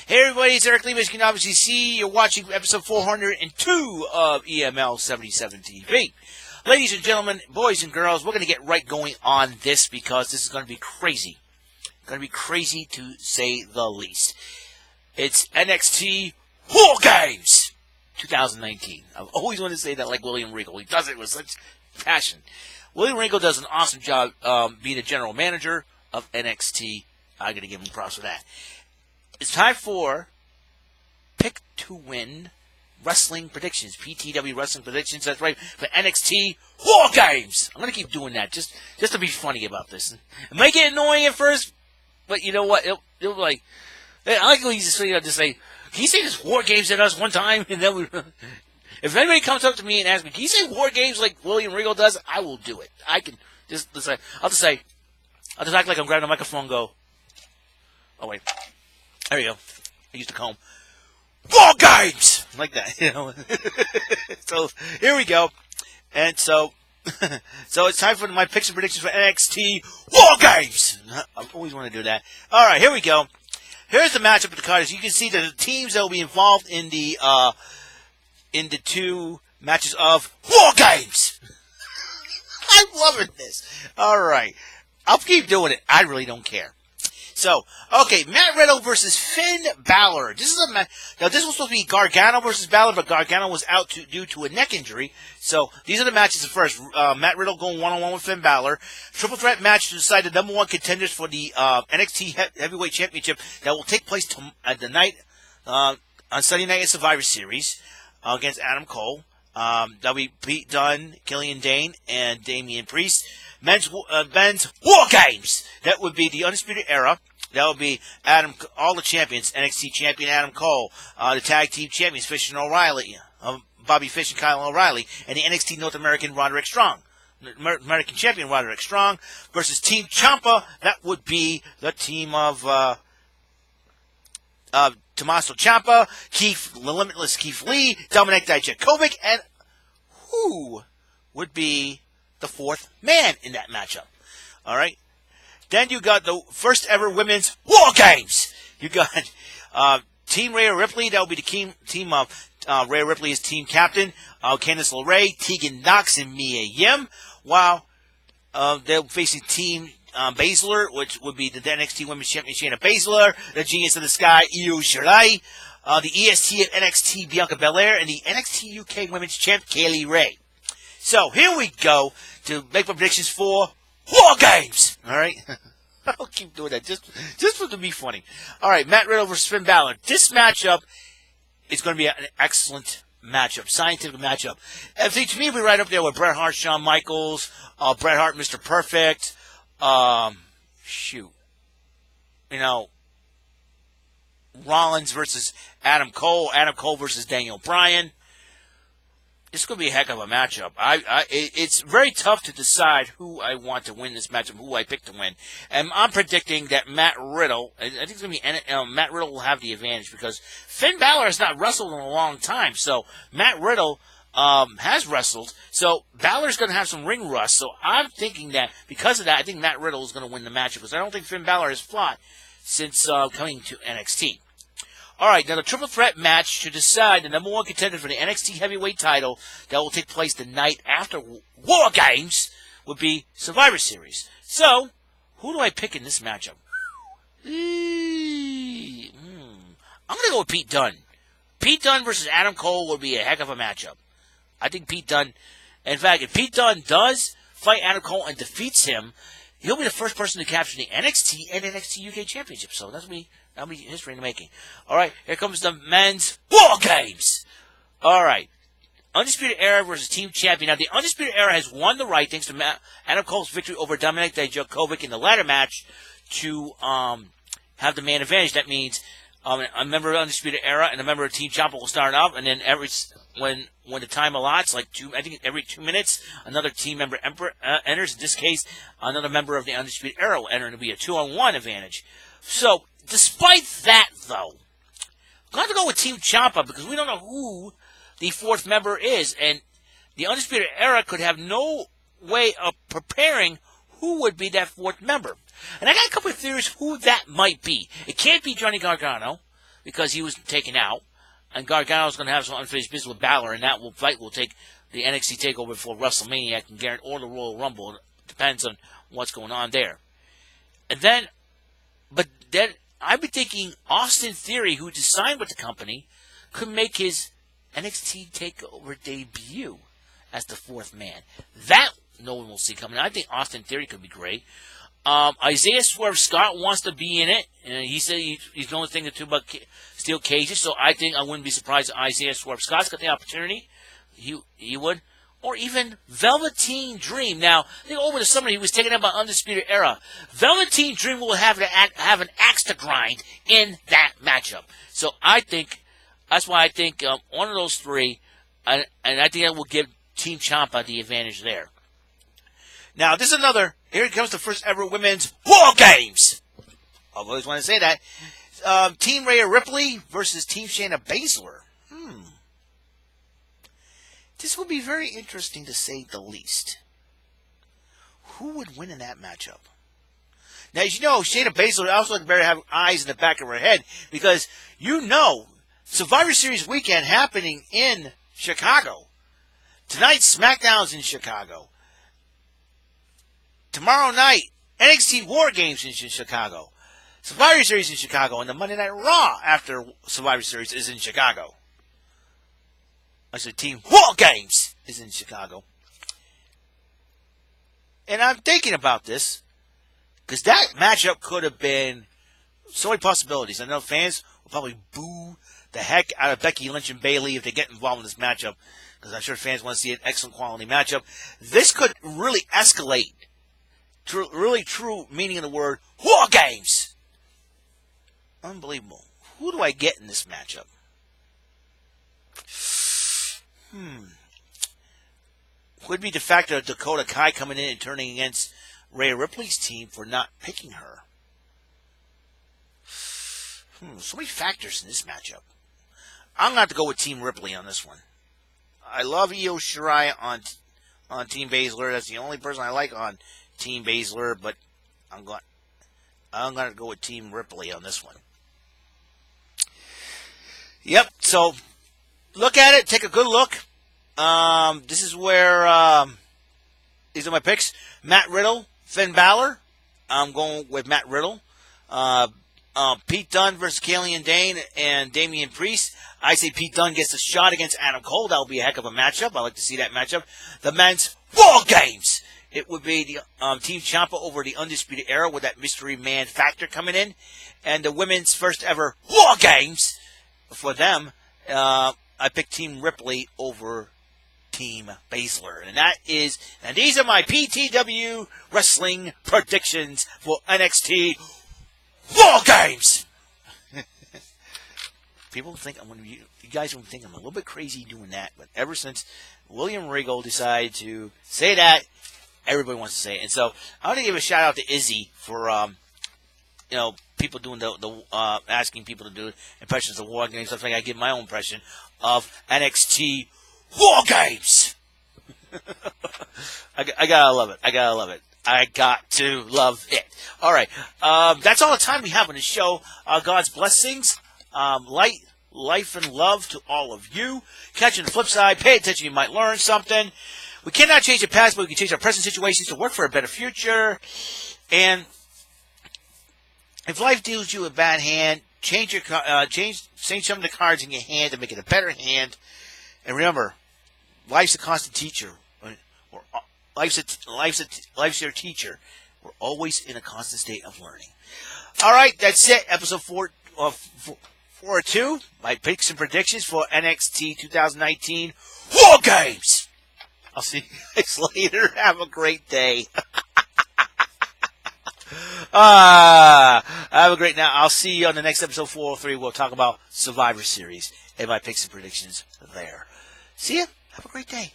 Hey everybody, it's Eric Lee. As you can obviously see, you're watching episode 402 of EML77 TV. Ladies and gentlemen, boys and girls, we're going to get right going on this because this is going to be crazy. Going to be crazy to say the least. It's NXT WarGames 2019. I've always wanted to say that like William Regal. He does it with such passion. William Regal does an awesome job being the general manager of NXT. I'm going to give him props for that. It's time for Pick to Win Wrestling Predictions. PTW Wrestling Predictions. That's right. For NXT WarGames. I'm going to keep doing that just to be funny about this. It might get annoying at first, but you know what? It'll be like, I like when you just say, can you say this WarGames at us one time? And then if anybody comes up to me and asks me, can you say WarGames like William Regal does? I will do it. I can I'll just act like I'm grabbing a microphone and go, oh wait. There you go. I used to comb. WarGames! Like that, you know. So, here we go. And so it's time for my picks and predictions for NXT WarGames! I always want to do that. Alright, here we go. Here's the matchup of the card. As you can see, the teams that will be involved in the two matches of WarGames! I'm loving this. Alright. I'll keep doing it. I really don't care. So, okay, Matt Riddle versus Finn Balor. This is a match. Now, this was supposed to be Gargano versus Balor, but Gargano was out due to a neck injury. So, these are the matches at first. Matt Riddle going one-on-one with Finn Balor. Triple threat match to decide the number one contenders for the NXT Heavyweight Championship that will take place at the night on Sunday night at Survivor Series against Adam Cole. That'll be Pete Dunne, Killian Dane, and Damian Priest. Men's WarGames. That would be the Undisputed Era. That would be all the champions. NXT champion Adam Cole. The tag team champions Fish and O'Reilly. Bobby Fish and Kyle O'Reilly. And the NXT North American Roderick Strong. American champion Roderick Strong versus Team Ciampa. That would be the team of Tommaso Ciampa, the Limitless Keith Lee, Dominik Dijakovic, and who would be the fourth man in that matchup. All right. Then you got the first ever women's WarGames. You got Team Rhea Ripley. That will be the team of Rhea Ripley as team captain. Candice LeRae, Tegan Nox, and Mia Yim. While they're facing Team Baszler, which would be the NXT Women's Champion Shayna Baszler, the Genius of the Sky, Io Shirai, the EST of NXT Bianca Belair, and the NXT UK Women's Champ Kaylee Ray. So, here we go to make my predictions for WarGames. All right? I'll keep doing that just for it to be funny. All right, Matt Riddle versus Finn Balor. This matchup is going to be an excellent matchup, scientific matchup. And to me, it'll be right up there with Bret Hart, Shawn Michaels, Bret Hart, Mr. Perfect. Rollins versus Adam Cole versus Daniel Bryan. It's going to be a heck of a matchup. It's very tough to decide who I want to win this matchup, who I pick to win. And I'm predicting that Matt Riddle, I think it's going to be Matt Riddle will have the advantage because Finn Balor has not wrestled in a long time. So Matt Riddle has wrestled. So Balor's going to have some ring rust. So I'm thinking that because of that, I think Matt Riddle is going to win the matchup because I don't think Finn Balor has fought since coming to NXT. All right, now the triple threat match to decide the number one contender for the NXT heavyweight title that will take place the night after WarGames would be Survivor Series. So, who do I pick in this matchup? I'm going to go with Pete Dunne. Pete Dunne versus Adam Cole would be a heck of a matchup. I think Pete Dunne, in fact, if Pete Dunne does fight Adam Cole and defeats him, he'll be the first person to capture the NXT and NXT UK Championship. So that'll be history in the making. All right, here comes the men's WarGames. All right, Undisputed Era versus Team Champion. Now, the Undisputed Era has won the right, thanks to Adam Cole's victory over Dominik Dijakovic in the ladder match, to have the man advantage. That means a member of Undisputed Era and a member of Team Ciampa will start off, and then when the time allots, every 2 minutes, another team member enters. In this case, another member of the Undisputed Era will enter, and it'll be a 2-on-1 advantage. So, despite that, though, I'm going to go with Team Ciampa because we don't know who the fourth member is, and the Undisputed Era could have no way of preparing who would be that fourth member. And I got a couple of theories who that might be. It can't be Johnny Gargano because he was taken out. And Gargano's going to have some unfinished business with Balor, and that fight will take the NXT TakeOver for WrestleMania, or the Royal Rumble. It depends on what's going on there. And then, but then I've been thinking Austin Theory, who just signed with the company, could make his NXT TakeOver debut as the fourth man. That no one will see coming. I think Austin Theory could be great. Isaiah Swerve Scott wants to be in it, and he said he's the only thing to about steel cages. So I think I wouldn't be surprised if Isaiah Swerve Scott's got the opportunity. He would, or even Velveteen Dream. Now, I think over the summer he was taken up by Undisputed Era. Velveteen Dream will have an axe to grind in that matchup. So I think that's why I think one of those three, and I think that will give Team Ciampa the advantage there. Now, this is another. Here comes the first ever women's WarGames. I've always wanted to say that. Team Rhea Ripley versus Team Shayna Baszler. This will be very interesting to say the least. Who would win in that matchup? Now, as you know, Shayna Baszler also better have eyes in the back of her head because Survivor Series weekend happening in Chicago. Tonight, SmackDown's in Chicago. Tomorrow night, NXT WarGames in Chicago. Survivor Series in Chicago. And the Monday Night Raw after Survivor Series is in Chicago. Actually, Team WarGames is in Chicago. And I'm thinking about this because that matchup could have been so many possibilities. I know fans will probably boo the heck out of Becky Lynch and Bayley if they get involved in this matchup because I'm sure fans want to see an excellent quality matchup. This could really escalate. Really true meaning of the word WarGames. Unbelievable. Who do I get in this matchup? Could be the fact of Dakota Kai coming in and turning against Rhea Ripley's team for not picking her. So many factors in this matchup. I'm going to have to go with Team Ripley on this one. I love Io Shirai on Team Baszler. That's the only person I like on Team Baszler, but I'm going to go with Team Ripley on this one. Yep, so look at it. Take a good look. This is where these are my picks. Matt Riddle, Finn Balor. I'm going with Matt Riddle. Pete Dunne versus Killian Dane and Damian Priest. I say Pete Dunne gets a shot against Adam Cole. That will be a heck of a matchup. I like to see that matchup. The men's WarGames. It would be the Team Ciampa over the Undisputed Era with that mystery man factor coming in. And the women's first ever WarGames for them. I picked Team Ripley over Team Baszler. And these are my PTW wrestling predictions for NXT WarGames. People think you guys don't think I'm a little bit crazy doing that, but ever since William Regal decided to say that, everybody wants to say it. And so I want to give a shout out to Izzy for people doing the asking people to do impressions of WarGames. I think I give my own impression of NXT WarGames. I gotta love it. I got to love it. All right. That's all the time we have on the show. God's blessings, life, and love to all of you. Catch you on the flip side. Pay attention. You might learn something. We cannot change the past, but we can change our present situations to work for a better future. And if life deals you a bad hand, change some of the cards in your hand to make it a better hand. And remember, life's a constant teacher. Life's your teacher. We're always in a constant state of learning. All right, that's it. Episode 4 or 2. My picks and predictions for NXT 2019 WarGames. I'll see you guys later. Have a great day. Have a great night. I'll see you on the next episode 403. We'll talk about Survivor Series and my picks and predictions there. See ya. Have a great day.